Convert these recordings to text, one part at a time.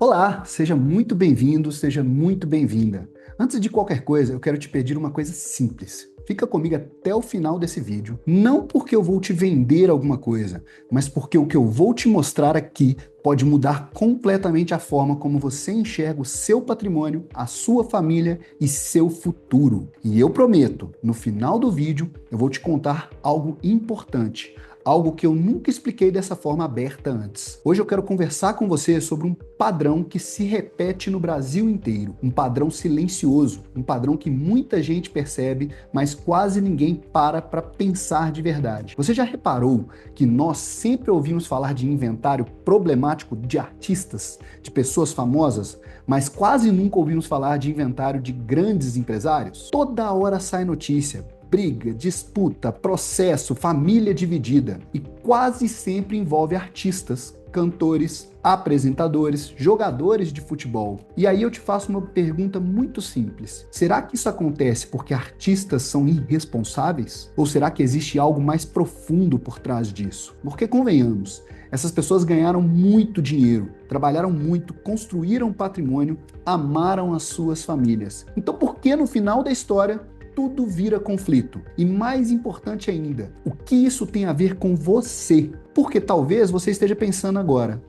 Olá, seja muito bem-vindo, seja muito bem-vinda. Antes de qualquer coisa, eu quero te pedir uma coisa simples. Fica comigo até o final desse vídeo, não porque eu vou te vender alguma coisa, mas porque o que eu vou te mostrar aqui pode mudar completamente a forma como você enxerga o seu patrimônio, a sua família e seu futuro. E eu prometo, no final do vídeo, eu vou te contar algo importante. Algo que eu nunca expliquei dessa forma aberta antes. Hoje eu quero conversar com você sobre um padrão que se repete no Brasil inteiro. Um padrão silencioso, um padrão que muita gente percebe, mas quase ninguém para pensar de verdade. Você já reparou que nós sempre ouvimos falar de inventário problemático de artistas, de pessoas famosas, mas quase nunca ouvimos falar de inventário de grandes empresários? Toda hora sai notícia. Briga, disputa, processo, família dividida. E quase sempre envolve artistas, cantores, apresentadores, jogadores de futebol. E aí eu te faço uma pergunta muito simples. Será que isso acontece porque artistas são irresponsáveis? Ou será que existe algo mais profundo por trás disso? Porque convenhamos, essas pessoas ganharam muito dinheiro, trabalharam muito, construíram patrimônio, amaram as suas famílias. Então por que no final da história tudo vira conflito? E mais importante ainda, o que isso tem a ver com você? Porque talvez você esteja pensando agora,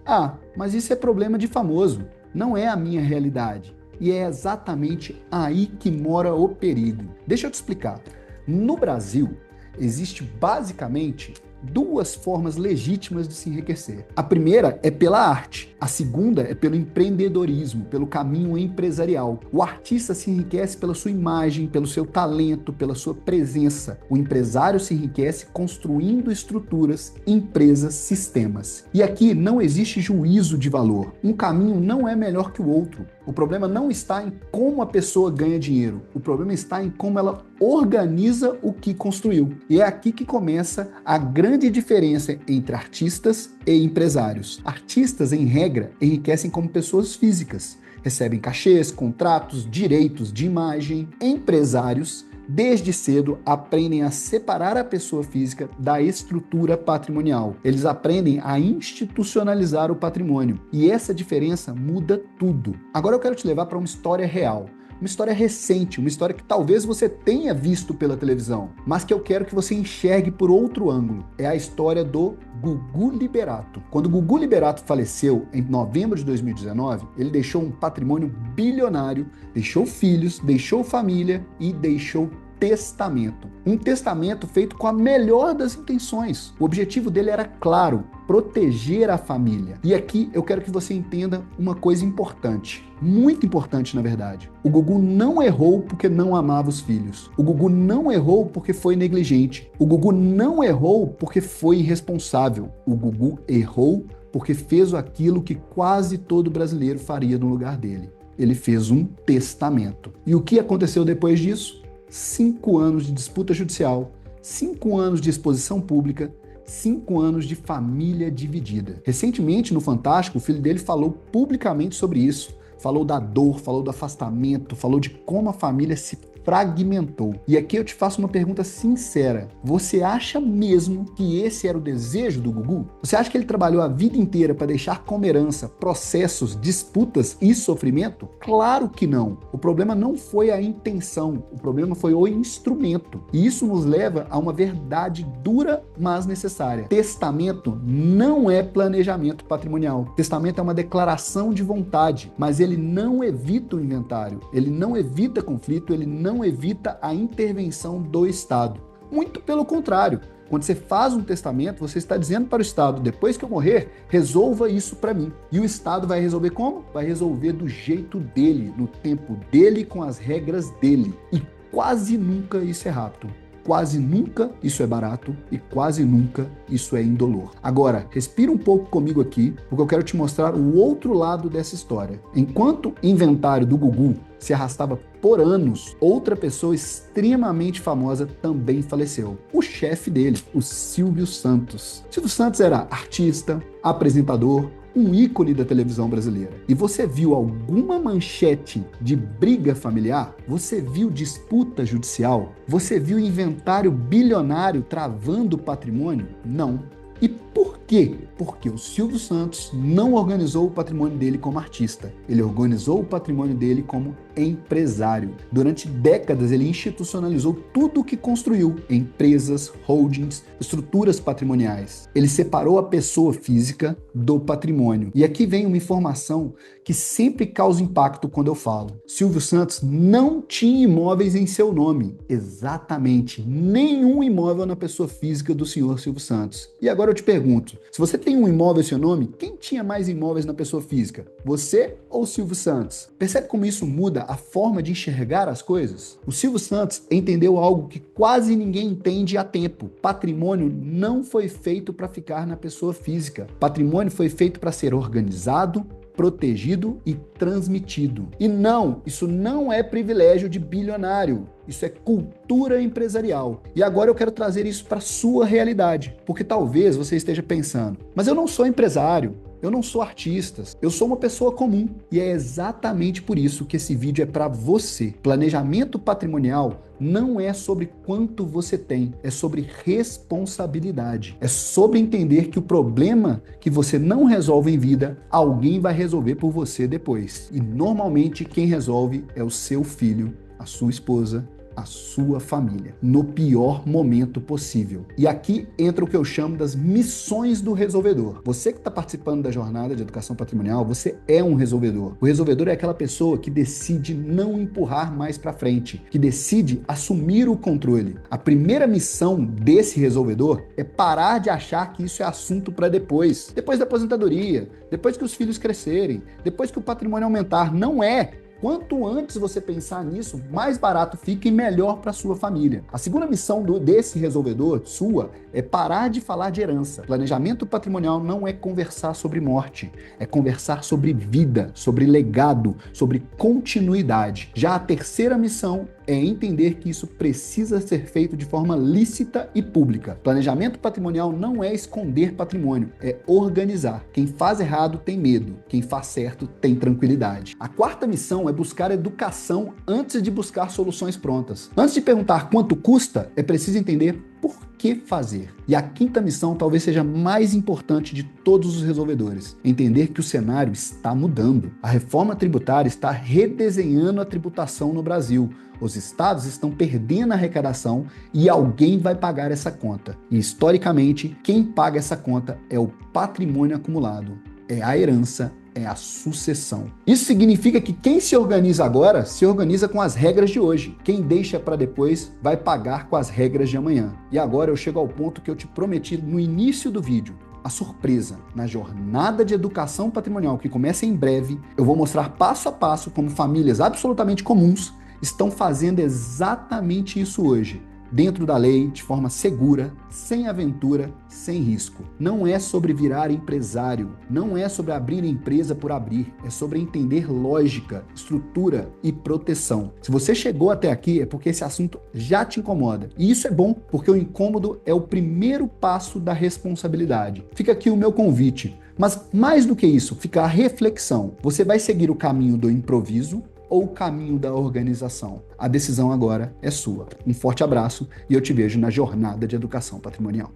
mas isso é problema de famoso, não é a minha realidade. E é exatamente aí que mora o perigo. Deixa eu te explicar. No Brasil, existe basicamente duas formas legítimas de se enriquecer. A primeira é pela arte, a segunda é pelo empreendedorismo, pelo caminho empresarial. O artista se enriquece pela sua imagem, pelo seu talento, pela sua presença. O empresário se enriquece construindo estruturas, empresas, sistemas. E aqui não existe juízo de valor. Um caminho não é melhor que o outro. O problema não está em como a pessoa ganha dinheiro, o problema está em como ela organiza o que construiu. E é aqui que começa a grande diferença entre artistas e empresários. Artistas, em regra, enriquecem como pessoas físicas, recebem cachês, contratos, direitos de imagem. Empresários, desde cedo, aprendem a separar a pessoa física da estrutura patrimonial. Eles aprendem a institucionalizar o patrimônio. E essa diferença muda tudo. Agora eu quero te levar para uma história real. Uma história recente, uma história que talvez você tenha visto pela televisão, mas que eu quero que você enxergue por outro ângulo. É a história do Gugu Liberato. Quando Gugu Liberato faleceu em novembro de 2019, ele deixou um patrimônio bilionário, deixou filhos, deixou família e deixou testamento. Um testamento feito com a melhor das intenções. O objetivo dele era claro: proteger a família. E aqui eu quero que você entenda uma coisa importante, muito importante na verdade. O Gugu não errou porque não amava os filhos. O Gugu não errou porque foi negligente. O Gugu não errou porque foi irresponsável. O Gugu errou porque fez aquilo que quase todo brasileiro faria no lugar dele. Ele fez um testamento. E o que aconteceu depois disso? 5 anos de disputa judicial, 5 anos de exposição pública, 5 anos de família dividida. Recentemente, no Fantástico, o filho dele falou publicamente sobre isso. Falou da dor, falou do afastamento, falou de como a família se fragmentou. E aqui eu te faço uma pergunta sincera. Você acha mesmo que esse era o desejo do Gugu? Você acha que ele trabalhou a vida inteira para deixar como herança processos, disputas e sofrimento? Claro que não. O problema não foi a intenção, o problema foi o instrumento. E isso nos leva a uma verdade dura, mas necessária. Testamento não é planejamento patrimonial. Testamento é uma declaração de vontade, mas ele não evita o inventário, ele não evita conflito, ele não evita a intervenção do Estado. Muito pelo contrário. Quando você faz um testamento, você está dizendo para o Estado: depois que eu morrer, resolva isso para mim. E o Estado vai resolver como? Vai resolver do jeito dele, no tempo dele, com as regras dele. E quase nunca isso é rápido. Quase nunca isso é barato e quase nunca isso é indolor. Agora, respira um pouco comigo aqui, porque eu quero te mostrar o outro lado dessa história. Enquanto o inventário do Gugu se arrastava por anos, outra pessoa extremamente famosa também faleceu. O chefe dele, o Silvio Santos. Silvio Santos era artista, apresentador, um ícone da televisão brasileira. E você viu alguma manchete de briga familiar? Você viu disputa judicial? Você viu inventário bilionário travando o patrimônio? Não. E por quê? Porque o Silvio Santos não organizou o patrimônio dele como artista. Ele organizou o patrimônio dele como empresário. Durante décadas, ele institucionalizou tudo o que construiu: empresas, holdings, estruturas patrimoniais. Ele separou a pessoa física do patrimônio. E aqui vem uma informação que sempre causa impacto quando eu falo. Silvio Santos não tinha imóveis em seu nome. Exatamente, nenhum imóvel na pessoa física do senhor Silvio Santos. E agora eu te pergunto, se você tem um imóvel em seu nome, quem tinha mais imóveis na pessoa física? Você ou Silvio Santos? Percebe como isso muda a forma de enxergar as coisas? O Silvio Santos entendeu algo que quase ninguém entende há tempo. Patrimônio não foi feito para ficar na pessoa física. Patrimônio foi feito para ser organizado, protegido e transmitido. E não, isso não é privilégio de bilionário. Isso é cultura empresarial. E agora eu quero trazer isso para a sua realidade, porque talvez você esteja pensando, mas eu não sou empresário, eu não sou artista, eu sou uma pessoa comum. E é exatamente por isso que esse vídeo é para você. Planejamento patrimonial não é sobre quanto você tem, é sobre responsabilidade. É sobre entender que o problema que você não resolve em vida, alguém vai resolver por você depois. E normalmente quem resolve é o seu filho, a sua esposa, a sua família, no pior momento possível. E aqui entra o que eu chamo das missões do resolvedor. Você que está participando da jornada de educação patrimonial, você é um resolvedor. O resolvedor é aquela pessoa que decide não empurrar mais para frente, que decide assumir o controle. A primeira missão desse resolvedor é parar de achar que isso é assunto para depois da aposentadoria, depois que os filhos crescerem, depois que o patrimônio aumentar. Não é. Quanto antes você pensar nisso, mais barato fica e melhor para sua família. A segunda missão desse resolvedor, sua, é parar de falar de herança. Planejamento patrimonial não é conversar sobre morte, é conversar sobre vida, sobre legado, sobre continuidade. Já a terceira missão é entender que isso precisa ser feito de forma lícita e pública. Planejamento patrimonial não é esconder patrimônio, é organizar. Quem faz errado tem medo, quem faz certo tem tranquilidade. A quarta missão é buscar educação antes de buscar soluções prontas. Antes de perguntar quanto custa, é preciso entender por que fazer. E a quinta missão talvez seja a mais importante de todos os resolvedores: entender que o cenário está mudando. A reforma tributária está redesenhando a tributação no Brasil. Os estados estão perdendo a arrecadação e alguém vai pagar essa conta. E historicamente, quem paga essa conta é o patrimônio acumulado, é a herança, é a sucessão. Isso significa que quem se organiza agora, se organiza com as regras de hoje. Quem deixa para depois, vai pagar com as regras de amanhã. E agora eu chego ao ponto que eu te prometi no início do vídeo. A surpresa. Na jornada de educação patrimonial que começa em breve, eu vou mostrar passo a passo como famílias absolutamente comuns estão fazendo exatamente isso hoje, dentro da lei, de forma segura, sem aventura, sem risco. Não é sobre virar empresário, não é sobre abrir empresa por abrir, é sobre entender lógica, estrutura e proteção. Se você chegou até aqui é porque esse assunto já te incomoda. E isso é bom, porque o incômodo é o primeiro passo da responsabilidade. Fica aqui o meu convite. Mas mais do que isso, fica a reflexão. Você vai seguir o caminho do improviso ou o caminho da organização? A decisão agora é sua. Um forte abraço e eu te vejo na jornada de educação patrimonial.